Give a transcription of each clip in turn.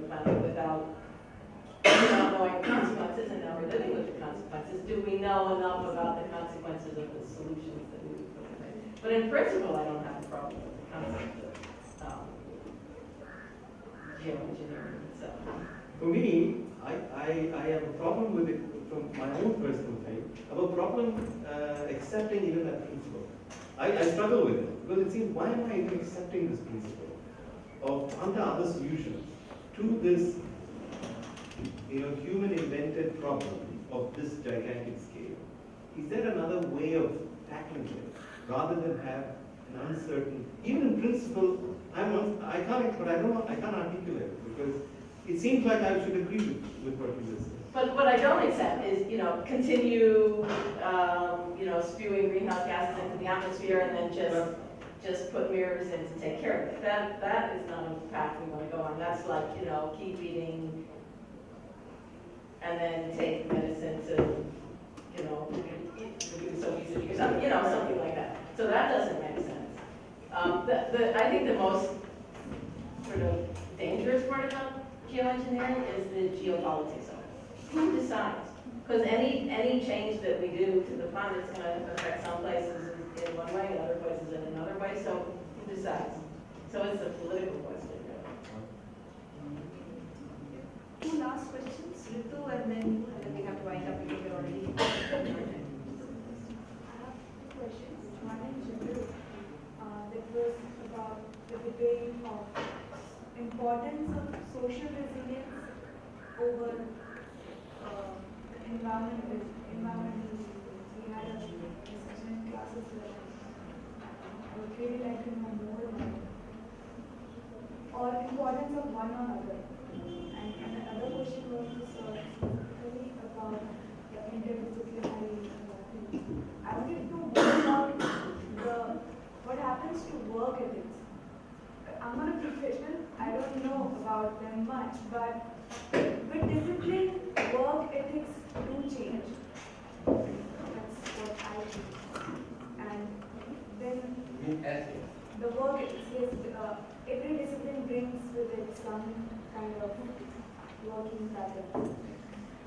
planet without knowing the consequences, and now we're living with the consequences. Do we know enough about the consequences of the solutions that we would put in place? But in principle, I don't have a problem with the concept of geoengineering itself. For me, I have a problem with it from my own personal thing. I have a problem accepting even that principle. I struggle with it because it seems, why am I even accepting this principle of under other solutions to this human invented problem of this gigantic scale? Is there another way of tackling it rather than have an uncertain, even in principle, I can't articulate it because it seems like I should agree with what you just said. But what I don't accept is, continue, spewing greenhouse gases into the atmosphere and then just put mirrors in to take care of it. That is not a path we want to go on. That's like, keep eating and then take medicine to, reduce obesity or something, something like that. So that doesn't make sense. I think the most sort of dangerous part about geoengineering is the geopolitics of it. Who decides? Because any change that we do to the planet is going to affect some places in one way and other places in another way. So who decides? So it's a political question, really. Two last questions, Ritu, and then we have to wind up because we're already. I have two questions. One in general, that was about the debate of importance of social resilience over environmental. We had a discussion in classes where I would really like to know more about it. Or importance of one or other. And the other question was specifically about the interdisciplinary thing. I wanted to know more about what happens to work ethics. I'm not a professional, I don't know about them much, but with discipline, work ethics do change. That's what I think. And then the work ethics is, every discipline brings with it some kind of working pattern.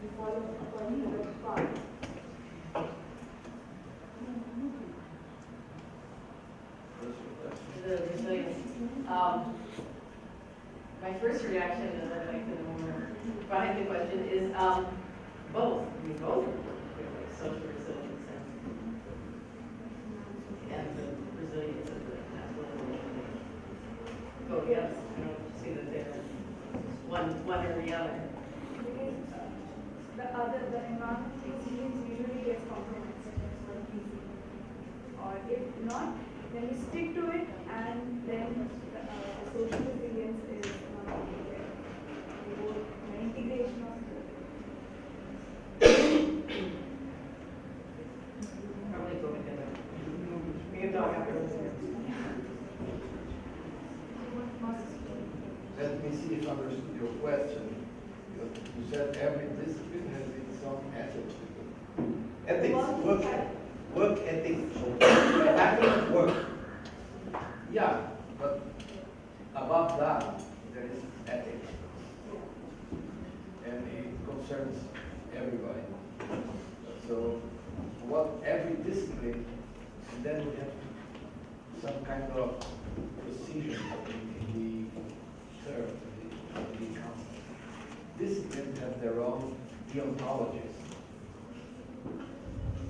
We follow a particular path. The resilience. My first reaction, and I'd like to know more behind the question, is both. I mean, both are really social resilience and the resilience of the natural environment. Both, yes. I don't see that they're one or the other. Because the environmental resilience usually gets compromised. That's what we see. Or if not, then we stick to it, and then the social resilience is not there. We go the integration of Probably go together. We can talk afterwards. Let me see if I understood your question. You said every discipline has its own ethics. Ethics, work ethics. The pattern of work. Yeah, but above that, there is ethics. And it concerns everybody. So, what every discipline, and then we have some kind of precision in the term, in the concept. Disciplines have their own deontologies,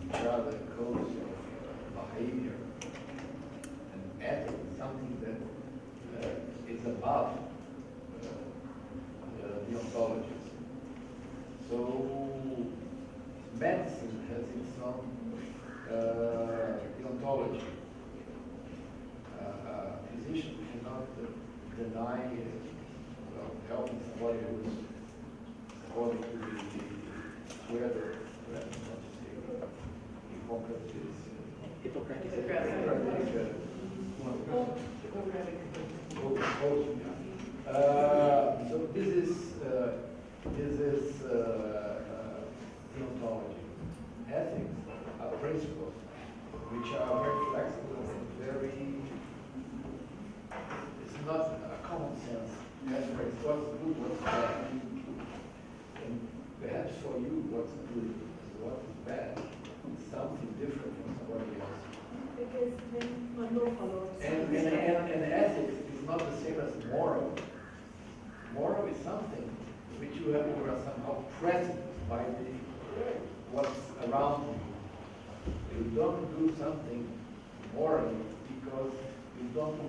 which are the codes of behavior. And ethics is something that is above the deontologies. So medicine has its own deontology. A physician cannot deny helping somebody who is according to the weather, so this is deontology. Ethics are principles which are very flexible and very. It's not a common sense aspect. What's good, what's bad. follow. And ethics is not the same as moral. Moral is something which you are somehow present by what's around you. You don't do something morally because you don't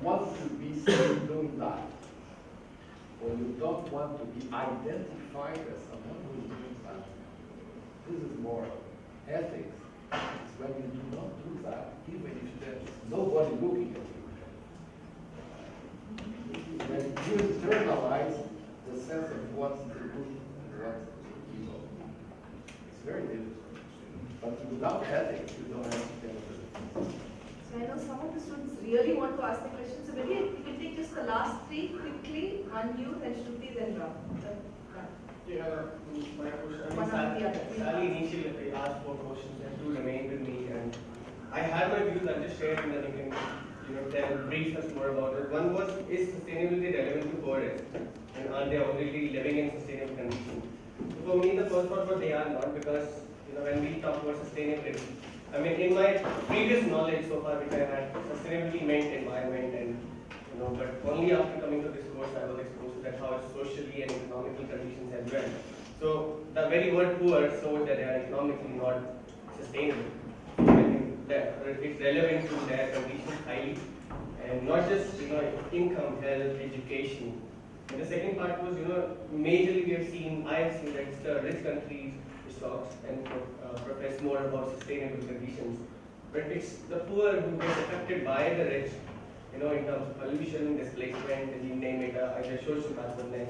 want to be seen doing that. Or you don't want to be identified as someone who is doing that. This is moral. Ethics is when you do not do that, even if there's nobody looking at you. When you internalize the sense of what's the good and what's the evil. It's very difficult. But without ethics, you don't have to tell them. So I know some of the students really want to ask the question. So maybe we can take just the last three quickly. One you, then Shruti, then Ram. Yeah, my question. One after the other. Sally initially asked 4 questions and 2 remained with me, and I had my views. I'll just share and then you can tell brief us more about it. One was, is sustainability relevant to poorest, and are they already living in sustainable conditions? So for me, the first thought was they are not, because when we talk about sustainability, I mean, in my previous knowledge so far, which I had, sustainability meant environment, and but only after coming to this course, I was exposed to that how it's socially and economical conditions as well. So the very word poor shows that they are economically not sustainable. I think that it's relevant to their conditions highly, and not just income, health, education. And the second part was majorly I have seen that it's the rich countries which talks and profess more about sustainable conditions, but it's the poor who get affected by the rich, in terms of pollution, displacement, and you name it, either social backwardness.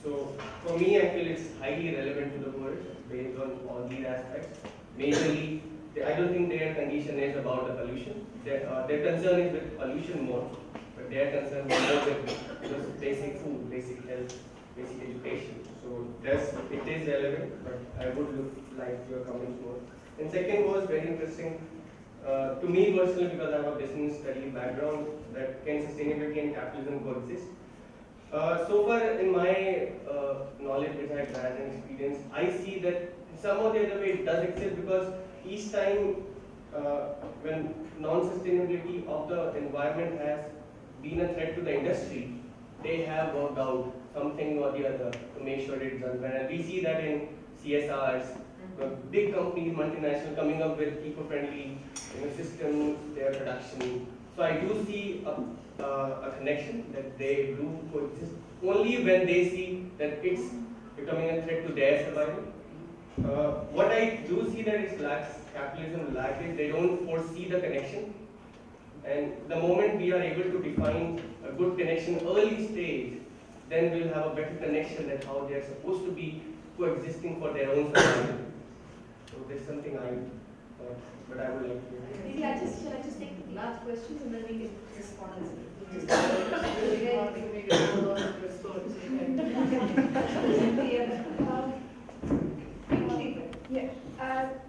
So for me, I feel it's highly relevant to the poor based on all these aspects. Majorly, I don't think their condition is about the pollution. Their concern is with pollution more, but their concern is more with just basic food, basic health, basic education. So it is relevant, but I would like your comments more. And second was very interesting to me personally, because I have a business study background, that can sustainability and capitalism coexist. So far in my knowledge which I had and experience, I see that some or the other way it does exist, because each time when non-sustainability of the environment has been a threat to the industry, they have worked out something or the other to make sure it's done well. And we see that in CSRs, big companies, multinational, coming up with eco-friendly systems, their production. So I do see a connection that they do coexist only when they see that it's becoming a threat to their survival. What I do see that it lacks, capitalism lacks, is they don't foresee the connection. And the moment we are able to define a good connection early stage, then we'll have a better connection at how they are supposed to be coexisting for their own survival. So there's something I thought, but I would like to hear. Maybe shall I just take the last questions and then we can respond as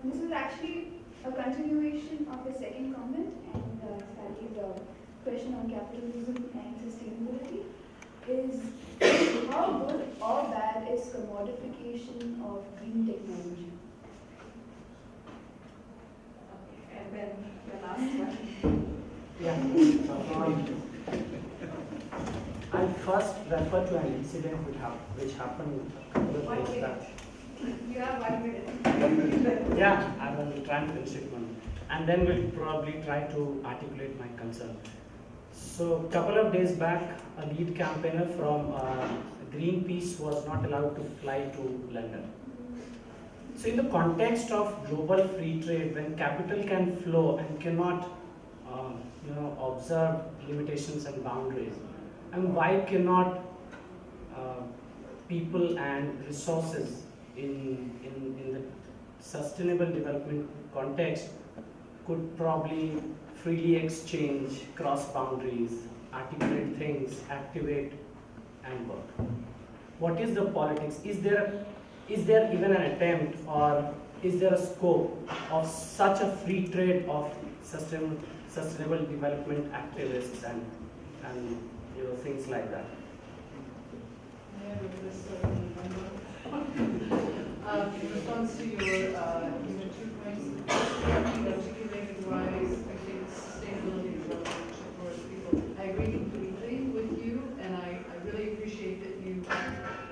This is actually a continuation of the second comment, and Sally's question on capitalism and sustainability is how good or bad is commodification of green technology? And then the last one. I'll first refer to an incident which happened a couple of 1 days minute. back. You have 1 minute. Yeah, I will try and finish it one. And then we'll probably try to articulate my concern. So, a couple of days back, a lead campaigner from Greenpeace was not allowed to fly to London. So, in the context of global free trade, when capital can flow and cannot, observe limitations and boundaries, and why cannot people and resources in the sustainable development context could probably freely exchange, cross boundaries, articulate things, activate, and work. What is the politics? Is there even an attempt, or is there a scope of such a free trade of sustainable development activists and things like that? In response to your 2 points, articulated why I think sustainability agree completely with you, and I really appreciate that you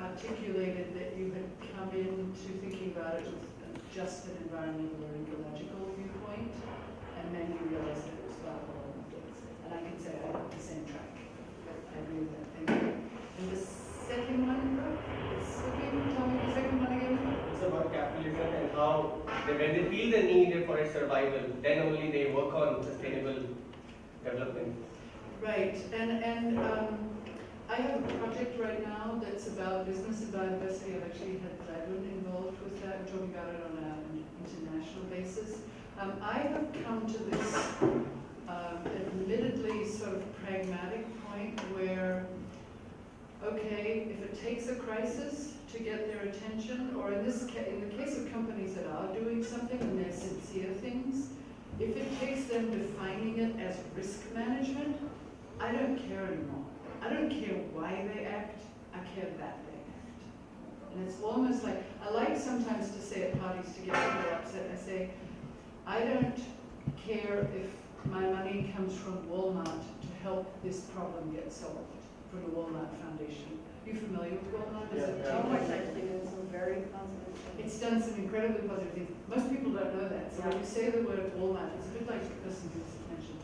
articulated that you had come into thinking about it with just an environmental or ecological viewpoint, and then you realized that it was about all things. And I can say I'm on the same track. I agree with that. Thank you. And the second one, tell me the second one again. It's about capitalism and how when they feel the need for its survival, then only they work on sustainable development. Right, and I have a project right now that's about business and biodiversity. I've actually had Gladwin involved with that. We're talking about it on an international basis. I have come to this admittedly sort of pragmatic point where, okay, if it takes a crisis to get their attention, or in the case of companies that are doing something and they're sincere things, if it takes them defining it as risk management, I don't care anymore. I don't care why they act, I care that they act. And it's almost like, I like sometimes to say at parties to get people upset, I say, I don't care if my money comes from Walmart to help this problem get solved, from the Walmart Foundation. Are you familiar with Walmart? Walmart's actually doing some very positive things. It's done some incredibly positive things. Most people don't know that. So when you say the word Walmart, it's a bit like the person who was mentioned.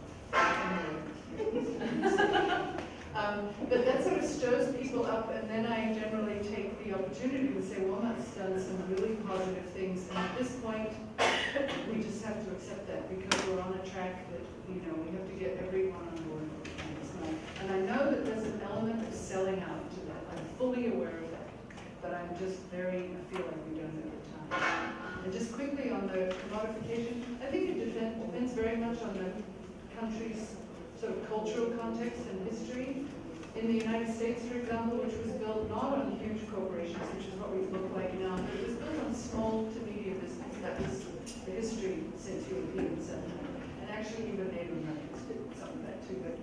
But that sort of stirs people up, and then I generally take the opportunity to say Walmart's done some really positive things, and at this point, we just have to accept that because we're on a track that, you know, we have to get everyone on board. And I know that there's an element of selling out to that. I'm fully aware of that, but I feel like we don't have the time. And just quickly on the commodification, I think it depends very much on the country's sort of cultural context and history. In the United States, for example, which was built not on huge corporations, which is what we look like now, but it was built on small to medium business. That was the history since Europeans and actually even Native Americans did some of that too. But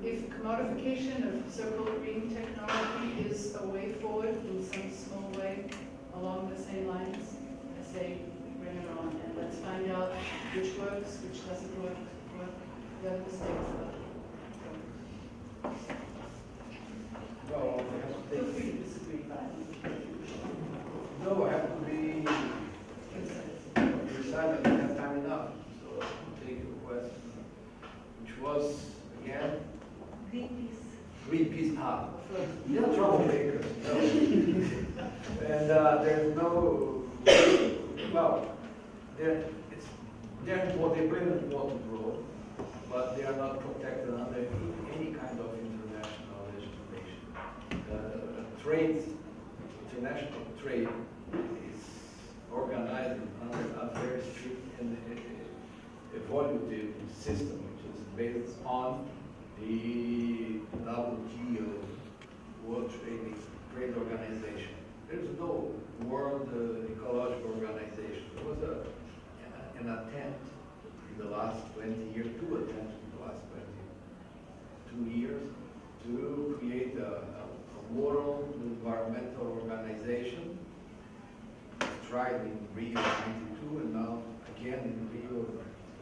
if commodification of so-called green technology is a way forward in some small way along the same lines, I say bring it on and let's find out which works, which doesn't work, what the mistakes are. Well, Feel free to disagree, but no, I have to be precise. I don't have time enough, so I'll take your question, which was again Greenpeace. They're troublemakers. No. And there's no, well, they play an important role, but they are not protected under any kind of international legislation. International trade is organized under a very strict and evolutive system, which is based on the WTO, World Trade Organization. There's no World Ecological Organization. There was an attempt in the last 20 years, two attempts in the last 22 years to create a World Environmental Organization. Tried in Rio 92 and now again in Rio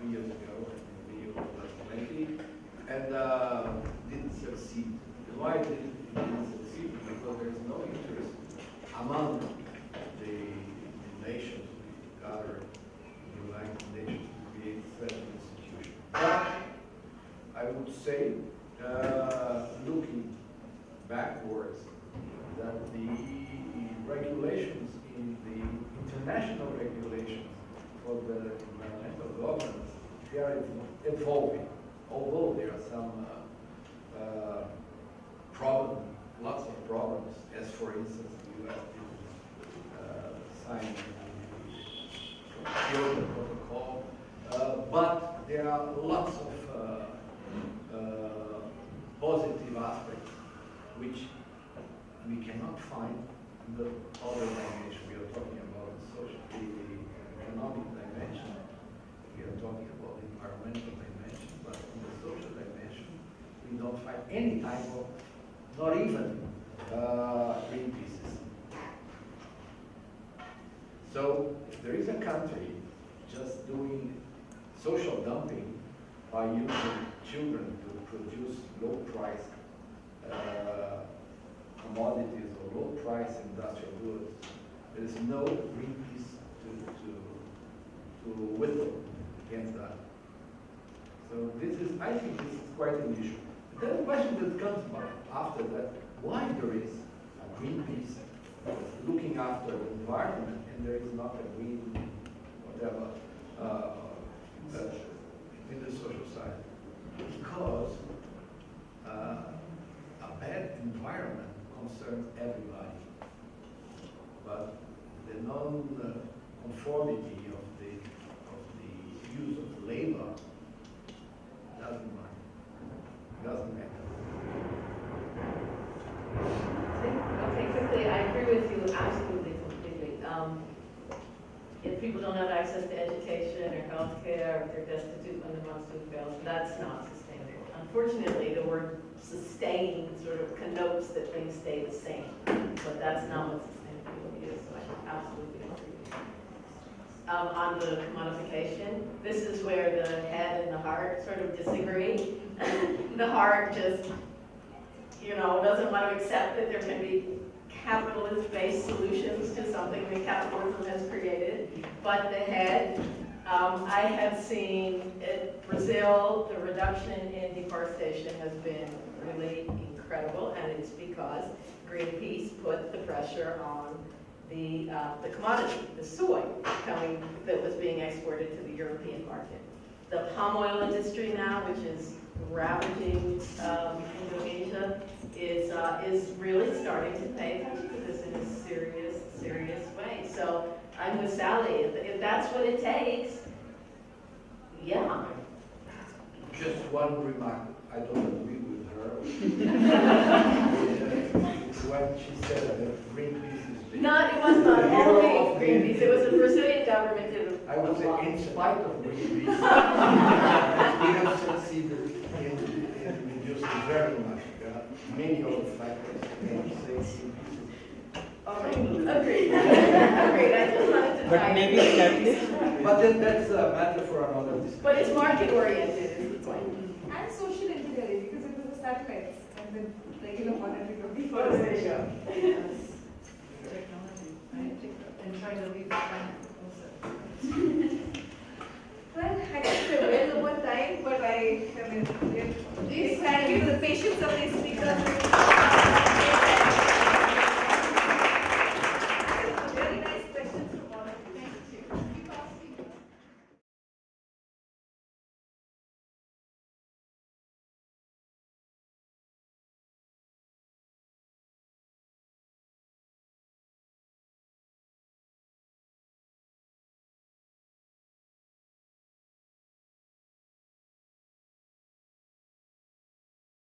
3 years ago, in Rio +20, and didn't succeed. Why didn't it succeed? Because there's no interest among the nations we gathered in the United Nations to create such an institution. But I would say, looking backwards, that the regulations in the international regulations for the environmental governance, they are evolving, although there are some problems, lots of problems, as for instance, the U.S. signed the Kyoto Protocol, but there are lots of positive aspects which we cannot find in the other dimension. We are talking about the economic dimension, we are talking about the environmental dimension, but in the social dimension, we don't find any type of, not even Greenpeace system. So if there is a country just doing social dumping, by using children to produce low-price commodities or low-price industrial goods, there is no Greenpeace to whistle against that. So this is, I think this is quite an issue. Then the question that comes after that, why there is a Greenpeace looking after the environment and there is not a green, whatever, in the social side? Because a bad environment concerns everybody, but the non-conformity of the use of labor doesn't matter. Okay, quickly, I agree with you absolutely, completely. If people don't have access to education or healthcare, if they're destitute when the monsoon fails, that's not sustainable. Unfortunately, the word sustain sort of connotes that things stay the same, but that's not what sustainability is, so I absolutely agree with you. On the commodification, this is where the head and the heart sort of disagree. The heart just, doesn't want to accept that there can be capitalist-based solutions to something that capitalism has created. But the head, I have seen Brazil, the reduction in deforestation has been really incredible, and it's because Greenpeace put the pressure on the commodity, the soy, that was being exported to the European market. The palm oil industry now, which is ravaging Indonesia, is really starting to pay attention to this in a serious way. So I'm with Sally. If that's what it takes, yeah. Just one remark. I don't agree with her. When she said that Greenpeace is It was not only Greenpeace. It was the Brazilian government did. I would say, in spite of Greenpeace, we have succeeded in reducing very much. Many of the factors, Agreed. I just wanted to try. But maybe but then that's a matter for another discussion. But it's market oriented is the point. And social engineering, because it was the satellites and the regular monetary of Deforestation. Technology, right? And trying to leave the planet also. Well, I think we're well over time, but I mean, thank you for the patience of these speakers.